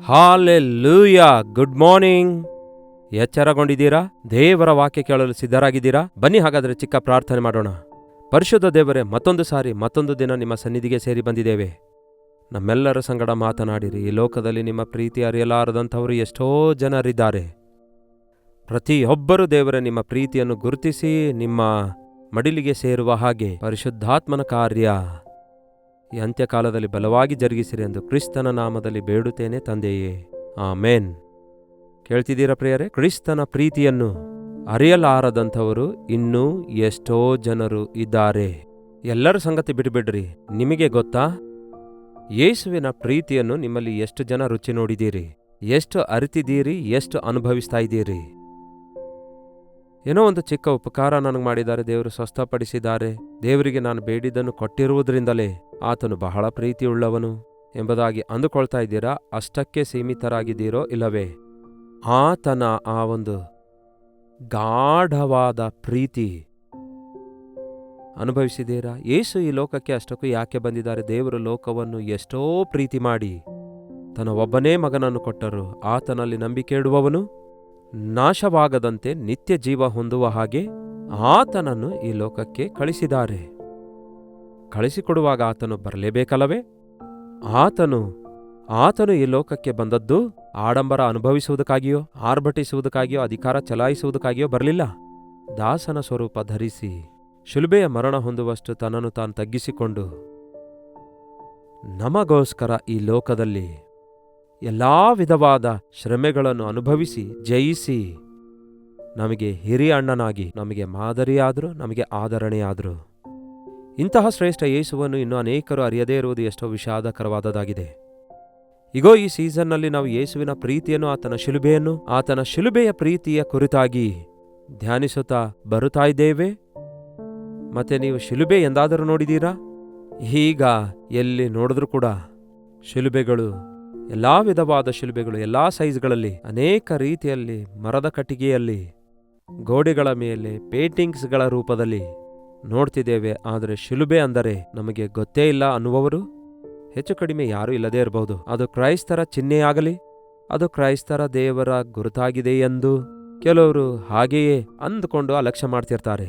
Hallelujah. Good morning. ಎಚ್ಚರಗೊಂಡಿದ್ದೀರಾ? ದೇವರ ವಾಕ್ಯ ಕೇಳಲು ಸಿದ್ಧರಾಗಿದ್ದೀರಾ? ಬನ್ನಿ ಹಾಗಾದರೆ ಚಿಕ್ಕ ಪ್ರಾರ್ಥನೆ ಮಾಡೋಣ. ಪರಿಶುದ್ಧ ದೇವರೇ, ಮತ್ತೊಂದು ಸಾರಿ ಮತ್ತೊಂದು ದಿನ ನಿಮ್ಮ ಸನ್ನಿಧಿಗೆ ಸೇರಿ ಬಂದಿದ್ದೇವೆ. ನಮ್ಮೆಲ್ಲರ ಸಂಗಡ ಮಾತನಾಡಿರಿ. ಈ ಲೋಕದಲ್ಲಿ ನಿಮ್ಮ ಪ್ರೀತಿ ಅರಿಯಲಾರದಂಥವರು ಎಷ್ಟೋ ಜನರಿದ್ದಾರೆ. ಪ್ರತಿಯೊಬ್ಬರೂ ದೇವರೇ ನಿಮ್ಮ ಪ್ರೀತಿಯನ್ನು ಗುರುತಿಸಿ ನಿಮ್ಮ ಮಡಿಲಿಗೆ ಸೇರುವ ಹಾಗೆ ಪರಿಶುದ್ಧಾತ್ಮನ ಕಾರ್ಯ ಈ ಅಂತ್ಯಕಾಲದಲ್ಲಿ ಬಲವಾಗಿ ಜರುಗಿಸಿರಿ ಎಂದು ಕ್ರಿಸ್ತನ ನಾಮದಲ್ಲಿ ಬೇಡುತ್ತೇನೆ ತಂದೆಯೇ, ಆಮೇನ್. ಕೇಳ್ತಿದ್ದೀರಾ ಪ್ರಿಯರೇ? ಕ್ರಿಸ್ತನ ಪ್ರೀತಿಯನ್ನು ಅರಿಯಲಾರದಂಥವರು ಇನ್ನೂ ಎಷ್ಟೋ ಜನರು ಇದ್ದಾರೆ. ಎಲ್ಲರ ಸಂಗತಿ ಬಿಟ್ಬಿಡ್ರಿ. ನಿಮಗೆ ಗೊತ್ತಾ, ಯೇಸುವಿನ ಪ್ರೀತಿಯನ್ನು ನಿಮ್ಮಲ್ಲಿ ಎಷ್ಟು ಜನ ರುಚಿ ನೋಡಿದ್ದೀರಿ, ಎಷ್ಟು ಅರಿತಿದ್ದೀರಿ, ಎಷ್ಟು ಅನುಭವಿಸ್ತಾ ಇದ್ದೀರಿ? ಏನೋ ಒಂದು ಚಿಕ್ಕ ಉಪಕಾರ ನನಗೆ ಮಾಡಿದ್ದಾರೆ, ದೇವರು ಸ್ವಸ್ಥಪಡಿಸಿದ್ದಾರೆ, ದೇವರಿಗೆ ನಾನು ಬೇಡಿದ್ದನ್ನು ಕೊಟ್ಟಿರುವುದರಿಂದಲೇ ಆತನು ಬಹಳ ಪ್ರೀತಿಯುಳ್ಳವನು ಎಂಬುದಾಗಿ ಅಂದುಕೊಳ್ತಾ ಇದ್ದೀರಾ? ಅಷ್ಟಕ್ಕೆ ಸೀಮಿತರಾಗಿದ್ದೀರೋ ಇಲ್ಲವೇ ಆತನ ಆ ಒಂದು ಗಾಢವಾದ ಪ್ರೀತಿ ಅನುಭವಿಸಿದ್ದೀರಾ? ಯೇಸು ಈ ಲೋಕಕ್ಕೆ ಅಷ್ಟಕ್ಕೂ ಯಾಕೆ ಬಂದಿದ್ದಾರೆ? ದೇವರು ಲೋಕವನ್ನು ಎಷ್ಟೋ ಪ್ರೀತಿ ಮಾಡಿ ತನ್ನ ಒಬ್ಬನೇ ಮಗನನ್ನು ಕೊಟ್ಟರು. ಆತನಲ್ಲಿ ನಂಬಿಕೆ ಇಡುವವನು ನಾಶವಾಗದಂತೆ ನಿತ್ಯ ಜೀವ ಹೊಂದುವ ಹಾಗೆ ಆತನನ್ನು ಈ ಲೋಕಕ್ಕೆ ಕಳಿಸಿದ್ದಾರೆ. ಕಳಿಸಿಕೊಡುವಾಗ ಆತನು ಬರಲೇಬೇಕಲ್ಲವೇ? ಆತನು ಈ ಲೋಕಕ್ಕೆ ಬಂದದ್ದು ಆಡಂಬರ ಅನುಭವಿಸುವುದಕ್ಕಾಗಿಯೋ, ಆರ್ಭಟಿಸುವುದಕ್ಕಾಗಿಯೋ, ಅಧಿಕಾರ ಚಲಾಯಿಸುವುದಕ್ಕಾಗಿಯೋ ಬರಲಿಲ್ಲ. ದಾಸನ ಸ್ವರೂಪ ಧರಿಸಿ ಶಿಲುಬೆಯ ಮರಣ ಹೊಂದುವಷ್ಟು ತನ್ನನ್ನು ತಾನು ತಗ್ಗಿಸಿಕೊಂಡು ನಮಗೋಸ್ಕರ ಈ ಲೋಕದಲ್ಲಿ ಎಲ್ಲಾ ವಿಧವಾದ ಶ್ರಮೆಗಳನ್ನು ಅನುಭವಿಸಿ ಜಯಿಸಿ ನಮಗೆ ಹಿರಿಯ ಅಣ್ಣನಾಗಿ ನಮಗೆ ಮಾದರಿಯಾದರು, ನಮಗೆ ಆದರಣೆಯಾದರು. ಇಂತಹ ಶ್ರೇಷ್ಠ ಯೇಸುವನ್ನು ಇನ್ನೂ ಅನೇಕರು ಅರಿಯದೇ ಇರುವುದು ಎಷ್ಟೋ ವಿಷಾದಕರವಾದದ್ದಾಗಿದೆ. ಈಗೋ ಈ ಸೀಸನ್ನಲ್ಲಿ ನಾವು ಯೇಸುವಿನ ಪ್ರೀತಿಯನ್ನು, ಆತನ ಶಿಲುಬೆಯನ್ನು, ಆತನ ಶಿಲುಬೆಯ ಪ್ರೀತಿಯ ಕುರಿತಾಗಿ ಧ್ಯಾನಿಸುತ್ತಾ ಬರುತ್ತಾ ಇದ್ದೇವೆ. ಮತ್ತೆ ನೀವು ಶಿಲುಬೆ ಎಂದಾದರೂ ನೋಡಿದ್ದೀರಾ? ಈಗ ಎಲ್ಲಿ ನೋಡಿದ್ರೂ ಕೂಡ ಶಿಲುಬೆಗಳು, ಎಲ್ಲಾ ವಿಧವಾದ ಶಿಲುಬೆಗಳು, ಎಲ್ಲಾ ಸೈಜ್ಗಳಲ್ಲಿ, ಅನೇಕ ರೀತಿಯಲ್ಲಿ, ಮರದ ಕಟ್ಟಿಗೆಯಲ್ಲಿ, ಗೋಡೆಗಳ ಮೇಲೆ ಪೇಂಟಿಂಗ್ಸ್ಗಳ ರೂಪದಲ್ಲಿ ನೋಡ್ತಿದ್ದೇವೆ. ಆದರೆ ಶಿಲುಬೆ ಅಂದರೆ ನಮಗೆ ಗೊತ್ತೇ ಇಲ್ಲ ಅನ್ನುವವರು ಹೆಚ್ಚು ಕಡಿಮೆ ಯಾರೂ ಇಲ್ಲದೇ ಇರಬಹುದು. ಅದು ಕ್ರೈಸ್ತರ ಚಿಹ್ನೆಯಾಗಲಿ, ಅದು ಕ್ರೈಸ್ತರ ದೇವರ ಗುರುತಾಗಿದೆ ಎಂದು ಕೆಲವರು ಹಾಗೆಯೇ ಅಂದುಕೊಂಡು ಅಲಕ್ಷ್ಯ ಮಾಡ್ತಿರ್ತಾರೆ.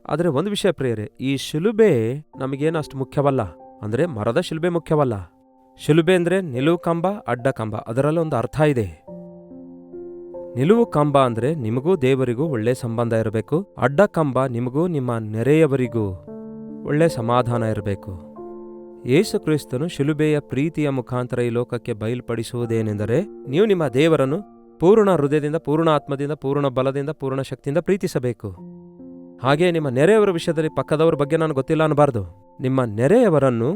ಆದರೆ ಒಂದು ವಿಷಯ ಪ್ರಿಯರೇ, ಈ ಶಿಲುಬೆ ನಮಗೇನು ಅಷ್ಟು ಮುಖ್ಯವಲ್ಲ. ಅಂದರೆ ಮರದ ಶಿಲುಬೆ ಮುಖ್ಯವಲ್ಲ. ಶಿಲುಬೆ ಅಂದರೆ ನಿಲುವು ಕಂಬ, ಅಡ್ಡ ಕಂಬ, ಅದರಲ್ಲೊಂದು ಅರ್ಥ ಇದೆ. ನಿಲುವು ಕಂಬ ಅಂದರೆ ನಿಮಗೂ ದೇವರಿಗೂ ಒಳ್ಳೆ ಸಂಬಂಧ ಇರಬೇಕು. ಅಡ್ಡ ಕಂಬ ನಿಮಗೂ ನಿಮ್ಮ ನೆರೆಯವರಿಗೂ ಒಳ್ಳೆ ಸಮಾಧಾನ ಇರಬೇಕು. ಯೇಸು ಕ್ರಿಸ್ತನು ಶಿಲುಬೆಯ ಪ್ರೀತಿಯ ಮುಖಾಂತರ ಈ ಲೋಕಕ್ಕೆ ಬಯಲ್ಪಡಿಸುವುದೇನೆಂದರೆ, ನೀವು ನಿಮ್ಮ ದೇವರನ್ನು ಪೂರ್ಣ ಹೃದಯದಿಂದ, ಪೂರ್ಣ ಆತ್ಮದಿಂದ, ಪೂರ್ಣ ಬಲದಿಂದ, ಪೂರ್ಣ ಶಕ್ತಿಯಿಂದ ಪ್ರೀತಿಸಬೇಕು. ಹಾಗೆ ನಿಮ್ಮ ನೆರೆಯವರ ವಿಷಯದಲ್ಲಿ ಪಕ್ಕದವರ ಬಗ್ಗೆ ನಾನು ಗೊತ್ತಿಲ್ಲ ಅನ್ನಬಾರ್ದು. ನಿಮ್ಮ ನೆರೆಯವರನ್ನು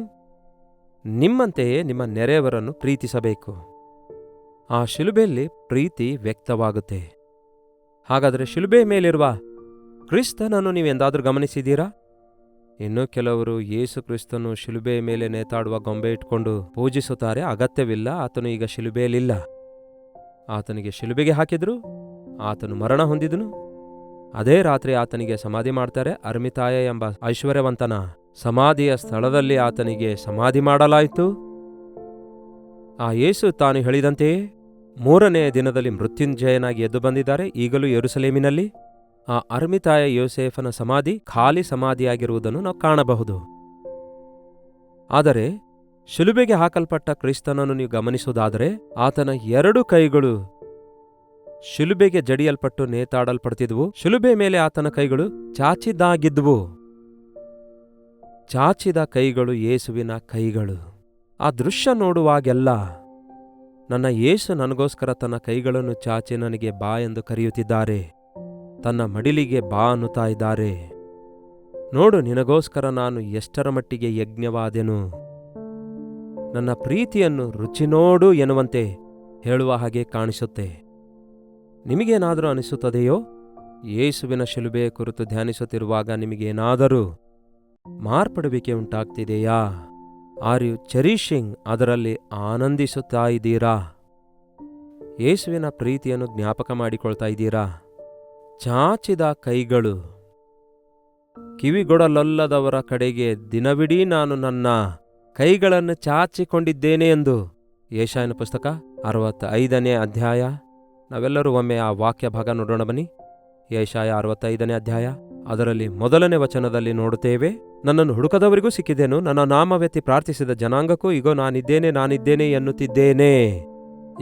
ನಿಮ್ಮಂತೆಯೇ ನಿಮ್ಮ ನೆರೆಯವರನ್ನು ಪ್ರೀತಿಸಬೇಕು. ಆ ಶಿಲುಬೆಯಲ್ಲಿ ಪ್ರೀತಿ ವ್ಯಕ್ತವಾಗುತ್ತೆ. ಹಾಗಾದರೆ ಶಿಲುಬೆಯ ಮೇಲಿರುವ ಕ್ರಿಸ್ತನನ್ನು ನೀವೆಂದಾದರೂ ಗಮನಿಸಿದ್ದೀರಾ? ಇನ್ನೂ ಕೆಲವರು ಯೇಸು ಕ್ರಿಸ್ತನು ಶಿಲುಬೆಯ ಮೇಲೆ ನೇತಾಡುವ ಗೊಂಬೆ ಇಟ್ಕೊಂಡು ಪೂಜಿಸುತ್ತಾರೆ. ಅಗತ್ಯವಿಲ್ಲ, ಆತನು ಈಗ ಶಿಲುಬೆಯಲ್ಲಿಲ್ಲ. ಆತನಿಗೆ ಶಿಲುಬೆಗೆ ಹಾಕಿದ್ರು, ಆತನು ಮರಣ ಹೊಂದಿದನು. ಅದೇ ರಾತ್ರಿ ಆತನಿಗೆ ಸಮಾಧಿ ಮಾಡ್ತಾರೆ. ಅರ್ಮಿತಾಯ ಎಂಬ ಐಶ್ವರ್ಯವಂತನ ಸಮಾಧಿಯ ಸ್ಥಳದಲ್ಲಿ ಆತನಿಗೆ ಸಮಾಧಿ ಮಾಡಲಾಯಿತು. ಆ ಯೇಸು ತಾನು ಹೇಳಿದಂತೆಯೇ 3ನೇ ದಿನದಲ್ಲಿ ಮೃತ್ಯುಂಜಯನಾಗಿ ಎದ್ದು ಬಂದಿದ್ದಾರೆ. ಈಗಲೂ ಯೆರೂಸಲೇಮಿನಲ್ಲಿ ಆ ಅರ್ಮಿತಾಯ ಯೋಸೇಫನ ಸಮಾಧಿ ಖಾಲಿ ಸಮಾಧಿಯಾಗಿರುವುದನ್ನು ನಾವು ಕಾಣಬಹುದು. ಆದರೆ ಶಿಲುಬೆಗೆ ಹಾಕಲ್ಪಟ್ಟ ಕ್ರಿಸ್ತನನ್ನು ನೀವು ಗಮನಿಸುವುದಾದರೆ, ಆತನ 2 ಕೈಗಳು ಶಿಲುಬೆಗೆ ಜಡಿಯಲ್ಪಟ್ಟು ನೇತಾಡಲ್ಪಡ್ತಿದ್ವು. ಶಿಲುಬೆ ಮೇಲೆ ಆತನ ಕೈಗಳು ಚಾಚಿದ್ದಾಗಿದ್ವು. ಚಾಚಿದ ಕೈಗಳು ಯೇಸುವಿನ ಕೈಗಳು. ಆ ದೃಶ್ಯ ನೋಡುವಾಗೆಲ್ಲ ನನ್ನ ಯೇಸು ನನಗೋಸ್ಕರ ತನ್ನ ಕೈಗಳನ್ನು ಚಾಚಿ ನನಗೆ ಬಾ ಎಂದು ಕರೆಯುತ್ತಿದ್ದಾರೆ. ತನ್ನ ಮಡಿಲಿಗೆ ಬಾ ಅನ್ನುತ್ತಾ ಇದ್ದಾರೆ. ನೋಡು, ನಿನಗೋಸ್ಕರ ನಾನು ಎಷ್ಟರ ಮಟ್ಟಿಗೆ ಯಜ್ಞವಾದೆನು, ನನ್ನ ಪ್ರೀತಿಯನ್ನು ರುಚಿ ನೋಡು ಎನ್ನುವಂತೆ ಹೇಳುವ ಹಾಗೆ ಕಾಣಿಸುತ್ತೆ. ನಿಮಗೇನಾದರೂ ಅನಿಸುತ್ತದೆಯೋ? ಯೇಸುವಿನ ಶಿಲುಬೆಯ ಕುರಿತು ಧ್ಯಾನಿಸುತ್ತಿರುವಾಗ ನಿಮಗೇನಾದರೂ ಮಾರ್ಪಡುವಿಕೆ ಉಂಟಾಗ್ತಿದೆಯಾ? Are you ಚೆರಿಷಿಂಗ್? ಅದರಲ್ಲಿ ಆನಂದಿಸುತ್ತಾ ಇದ್ದೀರಾ? ಯೇಸುವಿನ ಪ್ರೀತಿಯನ್ನು ಜ್ಞಾಪಕ ಮಾಡಿಕೊಳ್ತಾ ಇದ್ದೀರಾ? ಚಾಚಿದ ಕೈಗಳು, ಕಿವಿಗೊಡಲೊಲ್ಲದವರ ಕಡೆಗೆ ದಿನವಿಡೀ ನಾನು ನನ್ನ ಕೈಗಳನ್ನು ಚಾಚಿಕೊಂಡಿದ್ದೇನೆ ಎಂದು ಯೆಶಾಯನ ಪುಸ್ತಕ 65ನೇ ಅಧ್ಯಾಯ. ನಾವೆಲ್ಲರೂ ಒಮ್ಮೆ ಆ ವಾಕ್ಯ ಭಾಗ ನೋಡೋಣ ಬನ್ನಿ. ಯೆಶಾಯ 65ನೇ ಅಧ್ಯಾಯ, ಅದರಲ್ಲಿ 1ನೇ ವಚನದಲ್ಲಿ ನೋಡುತ್ತೇವೆ, ನನ್ನನ್ನು ಹುಡುಕದವರಿಗೂ ಸಿಕ್ಕಿದೆನು, ನನ್ನ ನಾಮವೆತ್ತಿ ಪ್ರಾರ್ಥಿಸಿದ ಜನಾಂಗಕ್ಕೂ ಇಗೋ ನಾನಿದ್ದೇನೆ ಎನ್ನುತ್ತಿದ್ದೇನೆ.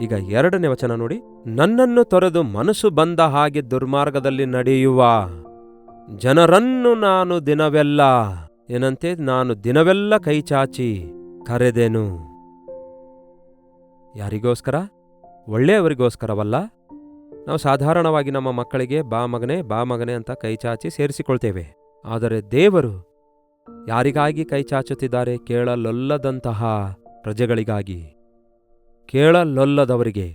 ಈಗ 2ನೇ ವಚನ ನೋಡಿ, ನನ್ನನ್ನು ತೊರೆದು ಮನಸ್ಸು ಬಂದ ಹಾಗೆ ದುರ್ಮಾರ್ಗದಲ್ಲಿ ನಡೆಯುವ ಜನರನ್ನು ನಾನು ದಿನವೆಲ್ಲ ಏನಂತೆ ನಾನು ದಿನವೆಲ್ಲ ಕೈಚಾಚಿ ಕರೆದೆನು. ಯಾರಿಗೋಸ್ಕರ? ಒಳ್ಳೆಯವರಿಗೋಸ್ಕರವಲ್ಲ. ನಾವು ಸಾಧಾರಣವಾಗಿ ನಮ್ಮ ಮಕ್ಕಳಿಗೆ ಬಾ ಮಗನೇ ಅಂತ ಕೈಚಾಚಿ ಸೇರಿಸಿಕೊಳ್ತೇವೆ. ಆದರೆ ದೇವರು ಯಾರಿಗಾಗಿ ಕೈಚಾಚುತ್ತಿದ್ದಾರೆ? ಕೇಳಲೊಲ್ಲದಂತಹ ಪ್ರಜೆಗಳಿಗಾಗಿ. ಕೇಳಲೊಲ್ಲದವರಿಗೆ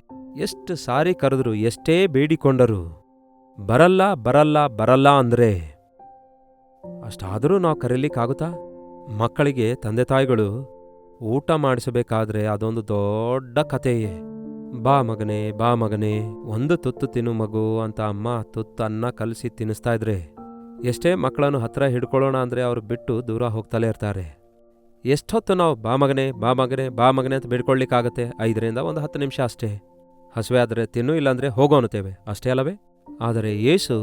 ಎಷ್ಟು ಸಾರಿ ಕರೆದ್ರು, ಎಷ್ಟೇ ಬೇಡಿಕೊಂಡರು ಬರಲ್ಲ ಅಂದ್ರೆ ಅಷ್ಟಾದರೂ ನಾವು ಕರೀಲಿಕ್ಕಾಗುತ್ತಾ? ಮಕ್ಕಳಿಗೆ ತಂದೆ ತಾಯಿಗಳು ಊಟ ಮಾಡಿಸಬೇಕಾದ್ರೆ ಅದೊಂದು ದೊಡ್ಡ ಕಥೆಯೇ. ಬಾ ಮಗನೇ ಒಂದು ತುತ್ತು ತಿನ್ನು ಮಗು ಅಂತ ಅಮ್ಮ ತುತ್ತು ಅನ್ನ ಕಲಸಿ ತಿನ್ನಿಸ್ತಾ ಇದ್ರೆ ಎಷ್ಟೇ ಮಕ್ಕಳನ್ನು ಹತ್ರ ಹಿಡ್ಕೊಳ್ಳೋಣ ಅಂದರೆ ಅವ್ರು ಬಿಟ್ಟು ದೂರ ಹೋಗ್ತಲೇ ಇರ್ತಾರೆ. ಎಷ್ಟೊತ್ತು ನಾವು ಬಾ ಮಗನೇ ಅಂತ ಬಿಡ್ಕೊಳ್ಲಿಕ್ಕಾಗತ್ತೆ? 5ರಿಂದ 10 ನಿಮಿಷ ಅಷ್ಟೇ. ಹಸುವೆ ಆದರೆ ತಿನ್ನು, ಇಲ್ಲಾಂದ್ರೆ ಹೋಗೋ ಅನ್ನುತ್ತೇವೆ, ಅಷ್ಟೇ ಅಲ್ಲವೇ? ಆದರೆ ಯೇಸು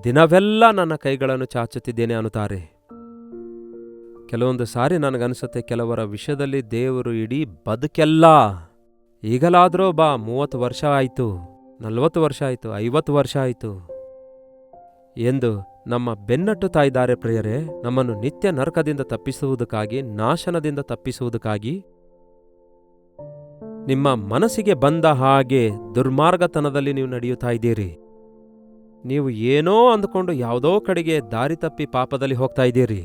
ದಿನವೆಲ್ಲ ನನ್ನ ಕೈಗಳನ್ನು ಚಾಚುತ್ತಿದ್ದೇನೆ ಅನ್ನುತ್ತಾರೆ. ಕೆಲವೊಂದು ಸಾರಿ ನನಗನ್ಸುತ್ತೆ, ಕೆಲವರ ವಿಷಯದಲ್ಲಿ ದೇವರು ಇಡೀ ಬದುಕೆಲ್ಲ, ಈಗಲಾದರೂ ಬಾ 30 ವರ್ಷ ಆಯಿತು, 40 ವರ್ಷ ಆಯಿತು, 50 ವರ್ಷ ಆಯಿತು ಎಂದು ನಮ್ಮ ಬೆನ್ನಟ್ಟುತ್ತಾ ಇದ್ದಾರೆ ಪ್ರಿಯರೇ. ನಮ್ಮನ್ನು ನಿತ್ಯ ನರಕದಿಂದ ತಪ್ಪಿಸುವುದಕ್ಕಾಗಿ, ನಾಶನದಿಂದ ತಪ್ಪಿಸುವುದಕ್ಕಾಗಿ. ನಿಮ್ಮ ಮನಸ್ಸಿಗೆ ಬಂದ ಹಾಗೆ ದುರ್ಮಾರ್ಗತನದಲ್ಲಿ ನೀವು ನಡೆಯುತ್ತಾ ಇದ್ದೀರಿ. ನೀವು ಏನೋ ಅಂದುಕೊಂಡು ಯಾವುದೋ ಕಡೆಗೆ ದಾರಿ ತಪ್ಪಿ ಪಾಪದಲ್ಲಿ ಹೋಗ್ತಾ ಇದ್ದೀರಿ.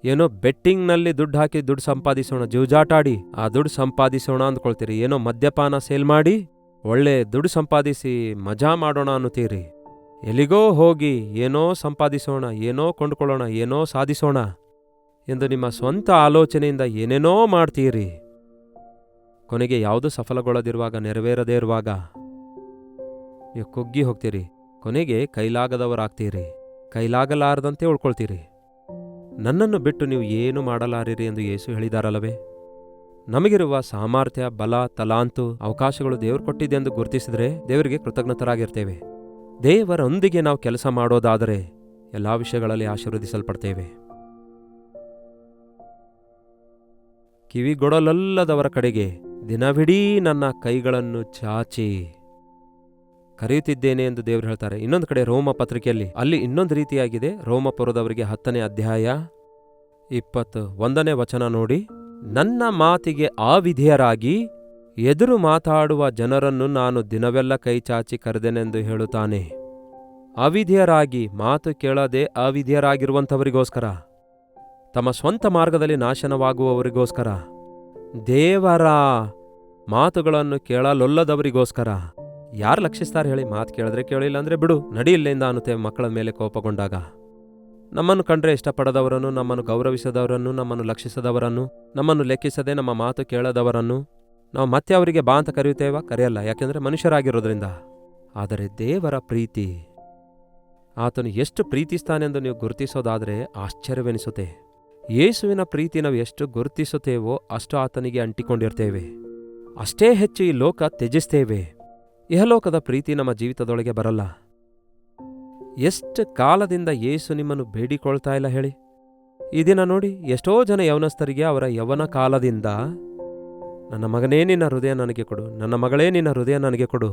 ಏನೋ ಬೆಟ್ಟಿಂಗ್ನಲ್ಲಿ ದುಡ್ಡು ಹಾಕಿ ದುಡ್ಡು ಸಂಪಾದಿಸೋಣ, ಜೂಜಾಟಾಡಿ ಆ ದುಡ್ಡು ಸಂಪಾದಿಸೋಣ ಅಂದ್ಕೊಳ್ತೀರಿ. ಏನೋ ಮದ್ಯಪಾನ ಸೇಲ್ ಮಾಡಿ ಒಳ್ಳೆ ದುಡ್ಡು ಸಂಪಾದಿಸಿ ಮಜಾ ಮಾಡೋಣ ಅನ್ನುತ್ತೀರಿ. ಎಲ್ಲಿಗೋ ಹೋಗಿ ಏನೋ ಸಂಪಾದಿಸೋಣ, ಏನೋ ಕೊಂಡುಕೊಳ್ಳೋಣ, ಏನೋ ಸಾಧಿಸೋಣ ಎಂದು ನಿಮ್ಮ ಸ್ವಂತ ಆಲೋಚನೆಯಿಂದ ಏನೇನೋ ಮಾಡ್ತೀರಿ. ಕೊನೆಗೆ ಯಾವುದು ಸಫಲಗೊಳ್ಳದಿರುವಾಗ, ನೆರವೇರದೇ ಇರುವಾಗ ನೀವು ಕುಗ್ಗಿ ಹೋಗ್ತೀರಿ. ಕೊನೆಗೆ ಕೈಲಾಗದವರಾಗ್ತೀರಿ, ಕೈಲಾಗಲಾರದಂತೆ ಉಳ್ಕೊಳ್ತೀರಿ. ನನ್ನನ್ನು ಬಿಟ್ಟು ನೀವು ಏನು ಮಾಡಲಾರಿರಿ ಎಂದು ಯೇಸು ಹೇಳಿದಾರಲ್ಲವೇ? ನಮಗಿರುವ ಸಾಮರ್ಥ್ಯ, ಬಲ, ತಲಾಂತು, ಅವಕಾಶಗಳು ದೇವರು ಕೊಟ್ಟಿದ್ದೆಂದು ಗುರುತಿಸಿದ್ರೆ ದೇವರಿಗೆ ಕೃತಜ್ಞತರಾಗಿರ್ತೇವೆ. ದೇವರೊಂದಿಗೆ ನಾವು ಕೆಲಸ ಮಾಡೋದಾದರೆ ಎಲ್ಲ ವಿಷಯಗಳಲ್ಲಿ ಆಶೀರ್ವದಿಸಲ್ಪಡ್ತೇವೆ. ಕಿವಿಗೊಡಲಲ್ಲದವರ ಕಡೆಗೆ ದಿನವಿಡೀ ನನ್ನ ಕೈಗಳನ್ನು ಚಾಚಿ ಕರೆಯುತ್ತಿದ್ದೇನೆ ಎಂದು ದೇವರು ಹೇಳ್ತಾರೆ. ಇನ್ನೊಂದು ಕಡೆ ರೋಮ ಪತ್ರಿಕೆಯಲ್ಲಿ ಅಲ್ಲಿ ಇನ್ನೊಂದು ರೀತಿಯಾಗಿದೆ. ರೋಮಪುರದವರಿಗೆ 10ನೇ ಅಧ್ಯಾಯ 21ನೇ ವಚನ ನೋಡಿ, ನನ್ನ ಮಾತಿಗೆ ಅವಿಧೇಯರಾಗಿ ಎದುರು ಮಾತಾಡುವ ಜನರನ್ನು ನಾನು ದಿನವೆಲ್ಲ ಕೈಚಾಚಿ ಕರೆದೆನೆಂದು ಹೇಳುತ್ತಾನೆ. ಅವಿಧೇಯರಾಗಿ, ಮಾತು ಕೇಳದೆ ಅವಿಧೇಯರಾಗಿರುವಂಥವರಿಗೋಸ್ಕರ, ತಮ್ಮ ಸ್ವಂತ ಮಾರ್ಗದಲ್ಲಿ ನಾಶನವಾಗುವವರಿಗೋಸ್ಕರ, ದೇವರ ಮಾತುಗಳನ್ನು ಕೇಳಲೊಲ್ಲದವರಿಗೋಸ್ಕರ. ಯಾರು ಲಕ್ಷಿಸ್ತಾರೆ ಹೇಳಿ? ಮಾತು ಕೇಳಿದ್ರೆ ಕೇಳಿಲ್ಲ ಅಂದ್ರೆ ಬಿಡು, ನಡಿ ಇಲ್ಲಿಂದ ಅನ್ನುತ್ತೇವೆ ಮಕ್ಕಳ ಮೇಲೆ ಕೋಪಗೊಂಡಾಗ. ನಮ್ಮನ್ನು ಕಂಡ್ರೆ ಇಷ್ಟಪಡದವರನ್ನು, ನಮ್ಮನ್ನು ಗೌರವಿಸದವರನ್ನು, ನಮ್ಮನ್ನು ಲಕ್ಷಿಸದವರನ್ನು, ನಮ್ಮನ್ನು ಲೆಕ್ಕಿಸದೆ ನಮ್ಮ ಮಾತು ಕೇಳದವರನ್ನು ನಾವು ಮತ್ತೆ ಅವರಿಗೆ ಬಾ ಅಂತ ಕರೆಯುತ್ತೇವ? ಕರೆಯಲ್ಲ, ಯಾಕೆಂದರೆ ಮನುಷ್ಯರಾಗಿರೋದ್ರಿಂದ. ಆದರೆ ದೇವರ ಪ್ರೀತಿ, ಆತನು ಎಷ್ಟು ಪ್ರೀತಿಸ್ತಾನೆಂದು ನೀವು ಗುರುತಿಸೋದಾದರೆ ಆಶ್ಚರ್ಯವೆನಿಸುತ್ತೆ. ಯೇಸುವಿನ ಪ್ರೀತಿ ನಾವು ಎಷ್ಟು ಗುರುತಿಸುತ್ತೇವೋ ಅಷ್ಟು ಆತನಿಗೆ ಅಂಟಿಕೊಂಡಿರ್ತೇವೆ, ಅಷ್ಟೇ ಹೆಚ್ಚು ಈ ಲೋಕ ತ್ಯಜಿಸ್ತೇವೆ. ಇಹಲೋಕದ ಪ್ರೀತಿ ನಮ್ಮ ಜೀವಿತದೊಳಗೆ ಬರಲ್ಲ. ಎಷ್ಟು ಕಾಲದಿಂದ ಯೇಸು ನಿಮ್ಮನ್ನು ಬೇಡಿಕೊಳ್ತಾ ಇಲ್ಲ ಹೇಳಿ? ಈ ದಿನ ನೋಡಿ, ಎಷ್ಟೋ ಜನ ಯೌವನಸ್ಥರಿಗೆ ಅವರ ಯೌವನ ಕಾಲದಿಂದ ನನ್ನ ಮಗನೇ ನಿನ್ನ ಹೃದಯ ನನಗೆ ಕೊಡು, ನನ್ನ ಮಗಳೇ ನಿನ್ನ ಹೃದಯ ನನಗೆ ಕೊಡು,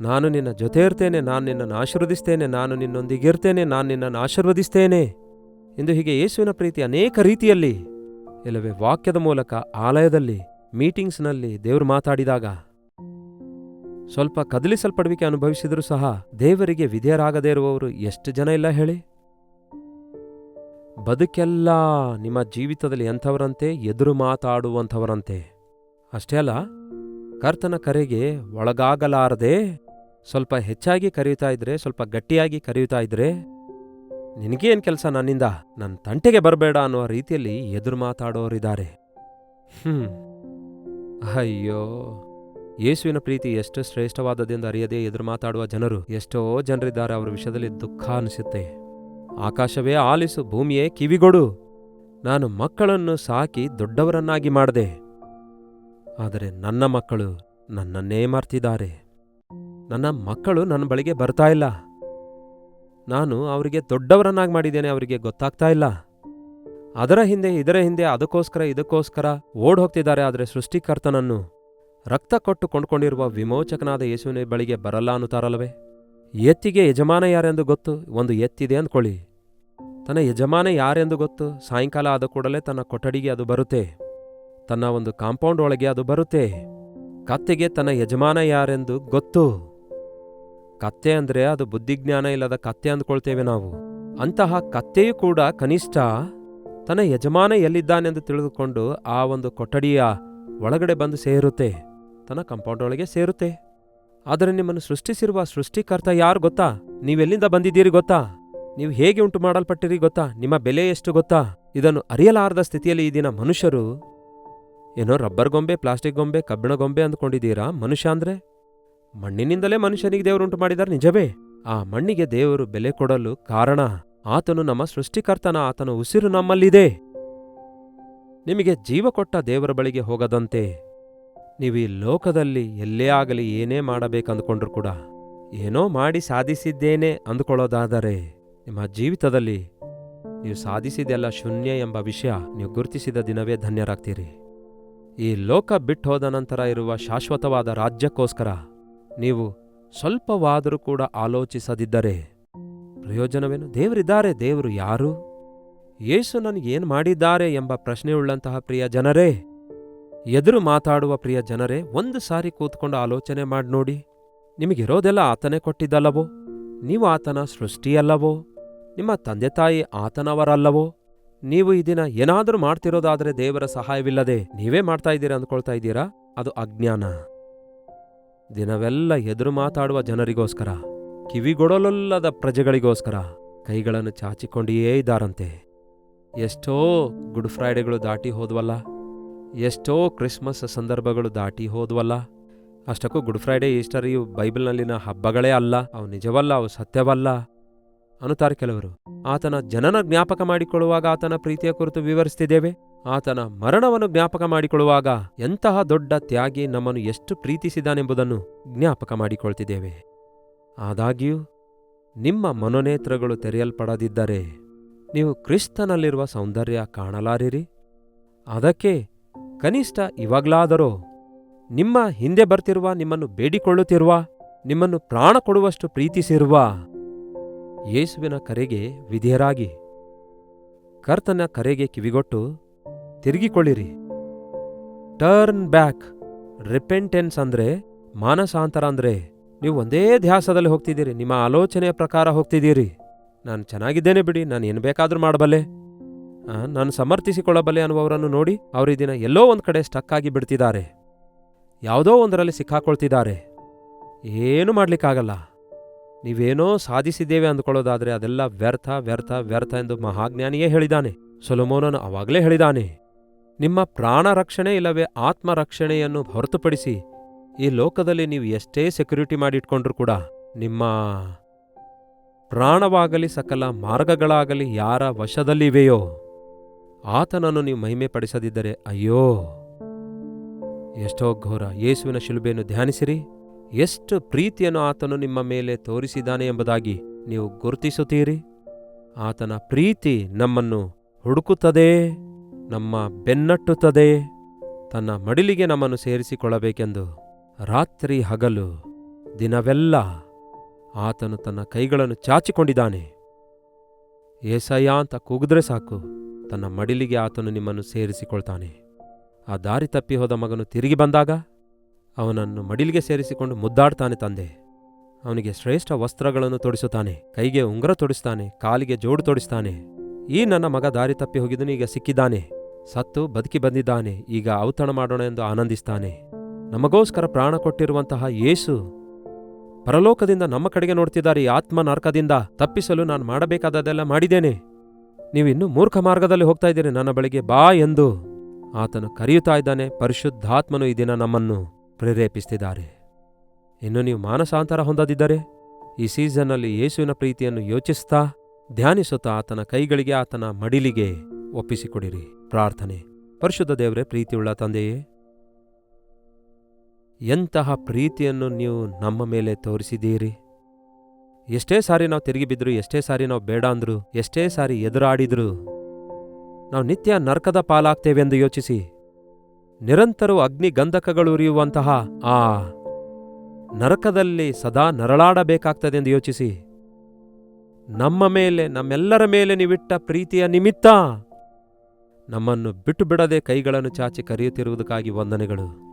ನಾನು ನಿನ್ನ ಜೊತೆ ಇರ್ತೇನೆ, ನಾನು ನಿನ್ನನ್ನು ಆಶೀರ್ವದಿಸ್ತೇನೆ, ನಾನು ನಿನ್ನೊಂದಿಗಿರ್ತೇನೆ, ನಾನು ನಿನ್ನನ್ನು ಆಶೀರ್ವದಿಸ್ತೇನೆ ಎಂದು ಹೀಗೆ ಯೇಸುವಿನ ಪ್ರೀತಿ ಅನೇಕ ರೀತಿಯಲ್ಲಿ, ಇಲ್ಲವೇ ವಾಕ್ಯದ ಮೂಲಕ, ಆಲಯದಲ್ಲಿ, ಮೀಟಿಂಗ್ಸ್ನಲ್ಲಿ ದೇವರು ಮಾತಾಡಿದಾಗ ಸ್ವಲ್ಪ ಕದಲಿಸಲ್ಪಡುವಿಕೆ ಅನುಭವಿಸಿದರೂ ಸಹ ದೇವರಿಗೆ ವಿಧೇಯರಾಗದೇ ಇರುವವರು ಎಷ್ಟು ಜನ ಇಲ್ಲ ಹೇಳಿ? ಬದುಕೆಲ್ಲ ನಿಮ್ಮ ಜೀವಿತದಲ್ಲಿ ಎಂಥವರಂತೆ? ಎದುರು ಮಾತಾಡುವಂಥವರಂತೆ. ಅಷ್ಟೇ ಅಲ್ಲ, ಕರ್ತನ ಕರೆಗೆ ಒಳಗಾಗಲಾರದೆ ಸ್ವಲ್ಪ ಹೆಚ್ಚಾಗಿ ಕರೆಯುತ್ತಾ ಇದ್ರೆ, ಸ್ವಲ್ಪ ಗಟ್ಟಿಯಾಗಿ ಕರೆಯುತ್ತಾ ಇದ್ರೆ, ನಿನಗೇನು ಕೆಲಸ ನನ್ನಿಂದ, ನನ್ನ ತಂಟೆಗೆ ಬರಬೇಡ ಅನ್ನುವ ರೀತಿಯಲ್ಲಿ ಎದುರು ಮಾತಾಡೋರಿದ್ದಾರೆ. ಅಯ್ಯೋ, ಯೇಸುವಿನ ಪ್ರೀತಿ ಎಷ್ಟು ಶ್ರೇಷ್ಠವಾದದೆಂದು ಅರಿಯದೆ ಎದುರು ಮಾತಾಡುವ ಜನರು ಎಷ್ಟೋ ಜನರಿದ್ದಾರೆ. ಅವರ ವಿಷಯದಲ್ಲಿ ದುಃಖ ಅನಿಸುತ್ತೆ. ಆಕಾಶವೇ ಆಲಿಸು, ಭೂಮಿಯೇ ಕಿವಿಗೊಡು, ನಾನು ಮಕ್ಕಳನ್ನು ಸಾಕಿ ದೊಡ್ಡವರನ್ನಾಗಿ ಮಾಡಿದೆ. ಆದರೆ ನನ್ನ ಮಕ್ಕಳು ನನ್ನನ್ನೇ ಮರ್ತಿದ್ದಾರೆ. ನನ್ನ ಮಕ್ಕಳು ನನ್ನ ಬಳಿಗೆ ಬರ್ತಾ ಇಲ್ಲ. ನಾನು ಅವರಿಗೆ ದೊಡ್ಡವರನ್ನಾಗಿ ಮಾಡಿದ್ದೇನೆ, ಅವರಿಗೆ ಗೊತ್ತಾಗ್ತಾ ಇಲ್ಲ. ಅದರ ಹಿಂದೆ ಇದರ ಹಿಂದೆ ಇದಕ್ಕೋಸ್ಕರ ಓಡ್ ಹೋಗ್ತಿದ್ದಾರೆ. ಆದರೆ ಸೃಷ್ಟಿಕರ್ತನನ್ನು ರಕ್ತ ಕೊಟ್ಟು ಕೊಂಡ್ಕೊಂಡಿರುವ ವಿಮೋಚಕನಾದ ಯೇಸುವಿನ ಬಳಿಗೆ ಬರಲ್ಲ ಅನ್ನುತ್ತಾರಲ್ಲವೇ? ಎತ್ತಿಗೆ ಯಜಮಾನ ಯಾರೆಂದು ಗೊತ್ತು. ಒಂದು ಎತ್ತಿದೆ ಅಂದ್ಕೊಳ್ಳಿ, ತನ್ನ ಯಜಮಾನ ಯಾರೆಂದು ಗೊತ್ತು. ಸಾಯಂಕಾಲ ಆದ ಕೂಡಲೇ ತನ್ನ ಕೊಠಡಿಗೆ ಅದು ಬರುತ್ತೆ, ತನ್ನ ಒಂದು ಕಾಂಪೌಂಡ್ ಒಳಗೆ ಅದು ಬರುತ್ತೆ. ಕತ್ತೆಗೆ ತನ್ನ ಯಜಮಾನ ಯಾರೆಂದು ಗೊತ್ತು. ಕತ್ತೆ ಅಂದ್ರೆ ಅದು ಬುದ್ಧಿಜ್ಞಾನ ಇಲ್ಲದ ಕತ್ತೆ ಅಂದ್ಕೊಳ್ತೇವೆ ನಾವು. ಅಂತಹ ಕತ್ತೆಯೂ ಕೂಡ ಕನಿಷ್ಠ ತನ್ನ ಯಜಮಾನ ಎಲ್ಲಿದ್ದಾನೆಂದು ತಿಳಿದುಕೊಂಡು ಆ ಒಂದು ಕೊಠಡಿಯ ಒಳಗಡೆ ಬಂದು ಸೇರುತ್ತೆ, ತನ್ನ ಕಾಂಪೌಂಡ್ ಒಳಗೆ ಸೇರುತ್ತೆ. ಆದರೆ ನಿಮ್ಮನ್ನು ಸೃಷ್ಟಿಸಿರುವ ಸೃಷ್ಟಿಕರ್ತ ಯಾರು ಗೊತ್ತಾ? ನೀವೆಲ್ಲಿಂದ ಬಂದಿದ್ದೀರಿ ಗೊತ್ತಾ? ನೀವು ಹೇಗೆ ಉಂಟು ಮಾಡಲ್ಪಟ್ಟಿರಿ ಗೊತ್ತಾ? ನಿಮ್ಮ ಬೆಲೆ ಎಷ್ಟು ಗೊತ್ತಾ? ಇದನ್ನು ಅರಿಯಲಾರದ ಸ್ಥಿತಿಯಲ್ಲಿ ಈ ದಿನ ಮನುಷ್ಯರು ಏನೋ ರಬ್ಬರ್ ಗೊಂಬೆ, ಪ್ಲಾಸ್ಟಿಕ್ ಗೊಂಬೆ, ಕಬ್ಬಿಣ ಗೊಂಬೆ ಅಂದ್ಕೊಂಡಿದ್ದೀರಾ? ಮನುಷ್ಯ ಅಂದ್ರೆ ಮಣ್ಣಿನಿಂದಲೇ ಮನುಷ್ಯನಿಗೆ ದೇವರು ಉಂಟು ಮಾಡಿದ್ದಾರೆ, ನಿಜವೇ. ಆ ಮಣ್ಣಿಗೆ ದೇವರು ಬೆಲೆ ಕೊಡಲು ಕಾರಣ ಆತನು ನಮ್ಮ ಸೃಷ್ಟಿಕರ್ತನ, ಆತನ ಉಸಿರು ನಮ್ಮಲ್ಲಿದೆ. ನಿಮಗೆ ಜೀವ ಕೊಟ್ಟ ದೇವರ ಬಳಿಗೆ ಹೋಗದಂತೆ ನೀವು ಈ ಲೋಕದಲ್ಲಿ ಎಲ್ಲೇ ಆಗಲಿ ಏನೇ ಮಾಡಬೇಕಂದುಕೊಂಡ್ರೂ ಕೂಡ ಏನೋ ಮಾಡಿ ಸಾಧಿಸಿದ್ದೇನೆ ಅಂದುಕೊಳ್ಳೋದಾದರೆ ನಿಮ್ಮ ಜೀವಿತದಲ್ಲಿ ನೀವು ಸಾಧಿಸಿದೆಲ್ಲ ಶೂನ್ಯ ಎಂಬ ವಿಷಯ ನೀವು ಗುರುತಿಸಿದ ದಿನವೇ ಧನ್ಯರಾಗ್ತೀರಿ. ಈ ಲೋಕ ಬಿಟ್ಟು ಹೋದ ನಂತರ ಇರುವ ಶಾಶ್ವತವಾದ ರಾಜ್ಯಕ್ಕೋಸ್ಕರ ನೀವು ಸ್ವಲ್ಪವಾದರೂ ಕೂಡ ಆಲೋಚಿಸದಿದ್ದರೆ ಪ್ರಯೋಜನವೇನು? ದೇವರಿದ್ದಾರೆ, ದೇವರು ಯಾರು? ಯೇಸು ನನಗೇನು ಮಾಡಿದ್ದಾರೆ ಎಂಬ ಪ್ರಶ್ನೆಯುಳ್ಳಂತಹ ಪ್ರಿಯ ಜನರೇ, ಎದುರು ಮಾತಾಡುವ ಪ್ರಿಯ ಜನರೇ, ಒಂದು ಸಾರಿ ಕೂತ್ಕೊಂಡು ಆಲೋಚನೆ ಮಾಡಿ ನೋಡಿ. ನಿಮಗಿರೋದೆಲ್ಲ ಆತನೇ ಕೊಟ್ಟಿದ್ದಲ್ಲವೋ? ನೀವು ಆತನ ಸೃಷ್ಟಿಯಲ್ಲವೋ? ನಿಮ್ಮ ತಂದೆ ತಾಯಿ ಆತನವರಲ್ಲವೋ? ನೀವು ಈ ದಿನ ಏನಾದರೂ ಮಾಡ್ತಿರೋದಾದರೆ ದೇವರ ಸಹಾಯವಿಲ್ಲದೆ ನೀವೇ ಮಾಡ್ತಾ ಇದ್ದೀರಾ ಅಂದ್ಕೊಳ್ತಾ ಇದ್ದೀರಾ? ಅದು ಅಜ್ಞಾನ. ದಿನವೆಲ್ಲ ಎದುರು ಮಾತಾಡುವ ಜನರಿಗೋಸ್ಕರ, ಕಿವಿಗೊಡಲೊಲ್ಲದ ಪ್ರಜೆಗಳಿಗೋಸ್ಕರ ಕೈಗಳನ್ನು ಚಾಚಿಕೊಂಡಿಯೇ ಇದ್ದಾರಂತೆ. ಎಷ್ಟೋ ಗುಡ್ ಫ್ರೈಡೆಗಳು ದಾಟಿ ಹೋದ್ವಲ್ಲ, ಎಷ್ಟೋ ಕ್ರಿಸ್ಮಸ್ ಸಂದರ್ಭಗಳು ದಾಟಿ ಹೋದ್ವಲ್ಲ. ಅಷ್ಟಕ್ಕೂ ಗುಡ್ ಫ್ರೈಡೆ, ಈಸ್ಟರ್ ಇವು ಬೈಬಲ್ನಲ್ಲಿನ ಹಬ್ಬಗಳೇ ಅಲ್ಲ, ಅವು ನಿಜವಲ್ಲ, ಅವು ಸತ್ಯವಲ್ಲ ಅನ್ನುತ್ತಾರೆ ಕೆಲವರು. ಆತನ ಜನನ ಜ್ಞಾಪಕ ಮಾಡಿಕೊಳ್ಳುವಾಗ ಆತನ ಪ್ರೀತಿಯ ಕುರಿತು ವಿವರಿಸ್ತಿದ್ದೇವೆ. ಆತನ ಮರಣವನ್ನು ಜ್ಞಾಪಕ ಮಾಡಿಕೊಳ್ಳುವಾಗ ಎಂತಹ ದೊಡ್ಡ ತ್ಯಾಗಿ ನಮ್ಮನ್ನು ಎಷ್ಟು ಪ್ರೀತಿಸಿದಾನೆಂಬುದನ್ನು ಜ್ಞಾಪಕ ಮಾಡಿಕೊಳ್ತಿದ್ದೇವೆ. ಆದಾಗ್ಯೂ ನಿಮ್ಮ ಮನೋನೇತ್ರಗಳು ತೆರೆಯಲ್ಪಡದಿದ್ದರೆ ನೀವು ಕ್ರಿಸ್ತನಲ್ಲಿರುವ ಸೌಂದರ್ಯ ಕಾಣಲಾರಿರಿ. ಅದಕ್ಕೆ ಕನಿಷ್ಠ ಇವಾಗ್ಲಾದರೋ ನಿಮ್ಮ ಹಿಂದೆ ಬರ್ತಿರುವ, ನಿಮ್ಮನ್ನು ಬೇಡಿಕೊಳ್ಳುತ್ತಿರುವ, ನಿಮ್ಮನ್ನು ಪ್ರಾಣ ಕೊಡುವಷ್ಟು ಪ್ರೀತಿಸಿರುವ ಯೇಸುವಿನ ಕರೆಗೆ ವಿಧೇಯರಾಗಿ ಕರ್ತನ ಕರೆಗೆ ಕಿವಿಗೊಟ್ಟು ತಿರುಗಿಕೊಳ್ಳಿರಿ. Turn back. ರಿಪೆಂಟೆನ್ಸ್ ಅಂದ್ರೆ, ಮಾನಸಾಂತರ ಅಂದ್ರೆ ನೀವು ಒಂದೇ ಧ್ಯಾಸದಲ್ಲಿ ಹೋಗ್ತಿದ್ದೀರಿ, ನಿಮ್ಮ ಆಲೋಚನೆಯ ಪ್ರಕಾರ ಹೋಗ್ತಿದ್ದೀರಿ. ನಾನು ಚೆನ್ನಾಗಿದ್ದೇನೆ ಬಿಡಿ, ನಾನು ಏನು ಬೇಕಾದ್ರೂ ಮಾಡಬಲ್ಲೆ, ನಾನು ಸಮರ್ಥಿಸಿಕೊಳ್ಳಬಲ್ಲೆ ಅನ್ನುವವರನ್ನು ನೋಡಿ ಅವರು ಈ ದಿನ ಎಲ್ಲೋ ಒಂದು ಕಡೆ ಸ್ಟಕ್ ಆಗಿ ಬಿಡ್ತಿದ್ದಾರೆ, ಯಾವುದೋ ಒಂದರಲ್ಲಿ ಸಿಕ್ಕಾಕೊಳ್ತಿದ್ದಾರೆ. ಏನೂ ಮಾಡ್ಲಿಕ್ಕಾಗಲ್ಲ. ನೀವೇನೋ ಸಾಧಿಸಿದ್ದೇವೆ ಅಂದುಕೊಳ್ಳೋದಾದ್ರೆ ಅದೆಲ್ಲ ವ್ಯರ್ಥ ವ್ಯರ್ಥ ವ್ಯರ್ಥ ಎಂದು ಮಹಾಜ್ಞಾನಿಯೇ ಹೇಳಿದ್ದಾನೆ. ಸೊಲೊಮೋನನು ಅವಾಗಲೇ ಹೇಳಿದ್ದಾನೆ, ನಿಮ್ಮ ಪ್ರಾಣ ರಕ್ಷಣೆ ಇಲ್ಲವೇ ಆತ್ಮ ರಕ್ಷಣೆಯನ್ನು ಹೊರತುಪಡಿಸಿ ಈ ಲೋಕದಲ್ಲಿ ನೀವು ಎಷ್ಟೇ ಸೆಕ್ಯೂರಿಟಿ ಮಾಡಿಟ್ಕೊಂಡ್ರೂ ಕೂಡ ನಿಮ್ಮ ಪ್ರಾಣವಾಗಲಿ ಸಕಲ ಮಾರ್ಗಗಳಾಗಲಿ ಯಾರ ವಶದಲ್ಲಿವೆಯೋ ಆತನನ್ನು ನೀವು ಮಹಿಮೆ ಪಡಿಸದಿದ್ದರೆ ಅಯ್ಯೋ, ಎಷ್ಟೋ ಘೋರ. ಯೇಸುವಿನ ಶಿಲುಬೆಯನ್ನು ಧ್ಯಾನಿಸಿರಿ. ಎಷ್ಟು ಪ್ರೀತಿಯನ್ನು ಆತನು ನಿಮ್ಮ ಮೇಲೆ ತೋರಿಸಿದ್ದಾನೆ ಎಂಬುದಾಗಿ ನೀವು ಗುರುತಿಸುತ್ತೀರಿ. ಆತನ ಪ್ರೀತಿ ನಮ್ಮನ್ನು ಹುಡುಕುತ್ತದೆ, ನಮ್ಮ ಬೆನ್ನಟ್ಟುತ್ತದೆ, ತನ್ನ ಮಡಿಲಿಗೆ ನಮ್ಮನ್ನು ಸೇರಿಸಿಕೊಳ್ಳಬೇಕೆಂದು ರಾತ್ರಿ ಹಗಲು ದಿನವೆಲ್ಲ ಆತನು ತನ್ನ ಕೈಗಳನ್ನು ಚಾಚಿಕೊಂಡಿದ್ದಾನೆ. ಏಸಯ್ಯ ಅಂತ ಕೂಗಿದ್ರೆ ಸಾಕು, ತನ್ನ ಮಡಿಲಿಗೆ ಆತನು ನಿಮ್ಮನ್ನು ಸೇರಿಸಿಕೊಳ್ತಾನೆ. ಆ ದಾರಿ ತಪ್ಪಿ ಹೋದ ಮಗನು ತಿರುಗಿ ಬಂದಾಗ ಅವನನ್ನು ಮಡಿಲಿಗೆ ಸೇರಿಸಿಕೊಂಡು ಮುದ್ದಾಡ್ತಾನೆ ತಂದೆ. ಅವನಿಗೆ ಶ್ರೇಷ್ಠ ವಸ್ತ್ರಗಳನ್ನು ತೊಡಿಸುತ್ತಾನೆ, ಕೈಗೆ ಉಂಗುರ ತೊಡಿಸ್ತಾನೆ, ಕಾಲಿಗೆ ಜೋಡು ತೊಡಿಸ್ತಾನೆ. ಈ ನನ್ನ ಮಗ ದಾರಿ ತಪ್ಪಿ ಹೋಗಿದ್ದನು, ಈಗ ಸಿಕ್ಕಿದ್ದಾನೆ, ಸತ್ತು ಬದುಕಿ ಬಂದಿದ್ದಾನೆ, ಈಗ ಔತಣ ಮಾಡೋಣ ಎಂದು ಆನಂದಿಸ್ತಾನೆ. ನಮಗೋಸ್ಕರ ಪ್ರಾಣ ಕೊಟ್ಟಿರುವಂತಹ ಯೇಸು ಪರಲೋಕದಿಂದ ನಮ್ಮ ಕಡೆಗೆ ನೋಡ್ತಿದ್ದಾರೆ. ಈ ಆತ್ಮ ನರಕದಿಂದ ತಪ್ಪಿಸಲು ನಾನು ಮಾಡಬೇಕಾದದೆಲ್ಲ ಮಾಡಿದ್ದೇನೆ, ನೀವಿನ್ನೂ ಮೂರ್ಖ ಮಾರ್ಗದಲ್ಲಿ ಹೋಗ್ತಾ ಇದ್ದೀರಿ, ನನ್ನ ಬಳಿಗೆ ಬಾ ಎಂದು ಆತನು ಕರೆಯುತ್ತಾ ಇದ್ದಾನೆ. ಪರಿಶುದ್ಧಾತ್ಮನು ಈ ದಿನ ನಮ್ಮನ್ನು ಪ್ರೇರೇಪಿಸ್ತಿದ್ದಾರೆ. ಇನ್ನು ನೀವು ಮಾನಸಾಂತರ ಹೊಂದದಿದ್ದರೆ ಈ ಸೀಸನ್ನಲ್ಲಿ ಯೇಸುವಿನ ಪ್ರೀತಿಯನ್ನು ಯೋಚಿಸ್ತಾ ಧ್ಯಾನಿಸುತ್ತಾ ಆತನ ಕೈಗಳಿಗೆ ಆತನ ಮಡಿಲಿಗೆ ಒಪ್ಪಿಸಿಕೊಡಿರಿ. ಪ್ರಾರ್ಥನೆ. ಪರಿಶುದ್ಧ ದೇವರೇ, ಪ್ರೀತಿಯುಳ್ಳ ತಂದೆಯೇ, ಎಂತಹ ಪ್ರೀತಿಯನ್ನು ನೀವು ನಮ್ಮ ಮೇಲೆ ತೋರಿಸಿದ್ದೀರಿ. ಎಷ್ಟೇ ಸಾರಿ ನಾವು ತಿರುಗಿ ಬಿದ್ರು, ಎಷ್ಟೇ ಸಾರಿ ನಾವು ಬೇಡ ಅಂದ್ರು, ಎಷ್ಟೇ ಸಾರಿ ಎದುರಾಡಿದ್ರು, ನಾವು ನಿತ್ಯ ನರಕದ ಪಾಲಾಗ್ತೇವೆಂದು ಯೋಚಿಸಿ, ನಿರಂತರವೂ ಅಗ್ನಿ ಗಂಧಕಗಳು ಉರಿಯುವಂತಹ ಆ ನರಕದಲ್ಲಿ ಸದಾ ನರಳಾಡಬೇಕಾಗ್ತದೆಂದು ಯೋಚಿಸಿ, ನಮ್ಮ ಮೇಲೆ, ನಮ್ಮೆಲ್ಲರ ಮೇಲೆ ನೀವಿಟ್ಟ ಪ್ರೀತಿಯ ನಿಮಿತ್ತ ನಮ್ಮನ್ನು ಬಿಟ್ಟು ಬಿಡದೆ ಕೈಗಳನ್ನು ಚಾಚಿ ಕರೆಯುತ್ತಿರುವುದಕ್ಕಾಗಿ ವಂದನೆಗಳು.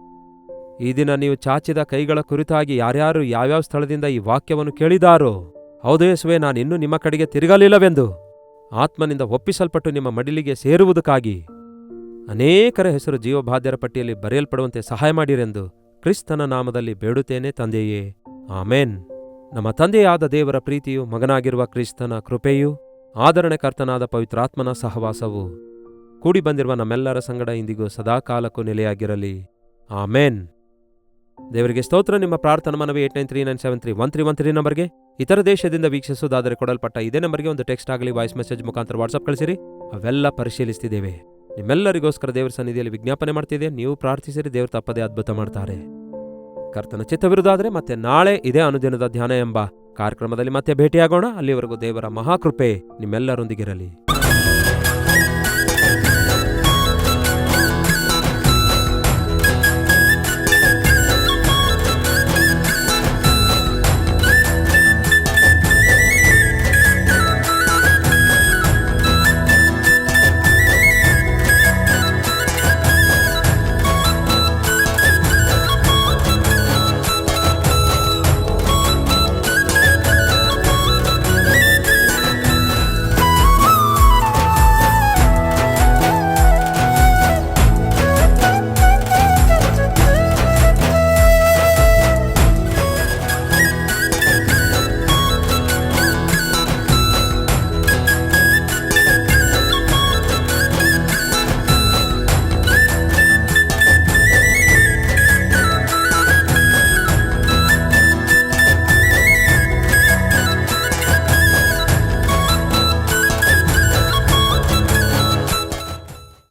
ಈ ದಿನ ನೀವು ಚಾಚಿದ ಕೈಗಳ ಕುರಿತಾಗಿ ಯಾರ್ಯಾರು ಯಾವ್ಯಾವ ಸ್ಥಳದಿಂದ ಈ ವಾಕ್ಯವನ್ನು ಕೇಳಿದಾರೋ, ಹೌದು ಯೇಸುವೆ, ನಾನಿನ್ನೂ ನಿಮ್ಮ ಕಡೆಗೆ ತಿರುಗಲಿಲ್ಲವೆಂದು ಆತ್ಮನಿಂದ ಒಪ್ಪಿಸಲ್ಪಟ್ಟು ನಿಮ್ಮ ಮಡಿಲಿಗೆ ಸೇರುವುದಕ್ಕಾಗಿ ಅನೇಕರ ಹೆಸರು ಜೀವಬಾಧ್ಯರ ಪಟ್ಟಿಯಲ್ಲಿ ಬರೆಯಲ್ಪಡುವಂತೆ ಸಹಾಯ ಮಾಡಿರೆಂದು ಕ್ರಿಸ್ತನ ನಾಮದಲ್ಲಿ ಬೇಡುತ್ತೇನೆ ತಂದೆಯೇ, ಆಮೇನ್. ನಮ್ಮ ತಂದೆಯಾದ ದೇವರ ಪ್ರೀತಿಯು, ಮಗನಾಗಿರುವ ಕ್ರಿಸ್ತನ ಕೃಪೆಯೂ, ಆದರಣೆಕರ್ತನಾದ ಪವಿತ್ರಾತ್ಮನ ಸಹವಾಸವು ಕೂಡಿ ಬಂದಿರುವ ನಮ್ಮೆಲ್ಲರ ಸಂಗಡ ಇಂದಿಗೂ ಸದಾಕಾಲಕ್ಕೂ ನೆಲೆಯಾಗಿರಲಿ. ಆಮೇನ್. ದೇವರಿಗೆ ಸ್ತೋತ್ರ. ನಿಮ್ಮ ಪ್ರಾರ್ಥನಾ ಮನವಿ 8939731313 ನಂಬರ್ಗೆ, ಇತರ ದೇಶದಿಂದ ವೀಕ್ಷಿಸುವುದಾದರೆ ಕೊಡಲ್ಪಟ್ಟ ಇದೇ ನಂಬರ್ಗೆ ಒಂದು ಟೆಕ್ಸ್ಟ್ ಆಗಲಿ ವಾಯ್ಸ್ ಮೆಸೇಜ್ ಮುಖಾಂತರ ವಾಟ್ಸಪ್ ಕಳಿಸಿರಿ. ಅವೆಲ್ಲ ಪರಿಶೀಲಿಸ್ತಿದ್ದೇವೆ. ನಿಮ್ಮೆಲ್ಲರಿಗೋಸ್ಕರ ದೇವರ ಸನ್ನಿಧಿಯಲ್ಲಿ ವಿಜ್ಞಾಪನೆ ಮಾಡ್ತಿದೆ. ನೀವು ಪ್ರಾರ್ಥಿಸಿರಿ, ದೇವರು ತಪ್ಪದೇ ಅದ್ಭುತ ಮಾಡ್ತಾರೆ. ಕರ್ತನ ಚಿತ್ತವಿರುವುದಾದರೆ ಮತ್ತೆ ನಾಳೆ ಇದೇ ಅನುದಿನದ ಧ್ಯಾನ ಎಂಬ ಕಾರ್ಯಕ್ರಮದಲ್ಲಿ ಮತ್ತೆ ಭೇಟಿಯಾಗೋಣ. ಅಲ್ಲಿವರೆಗೂ ದೇವರ ಮಹಾಕೃಪೆ ನಿಮ್ಮೆಲ್ಲರೊಂದಿಗಿರಲಿ.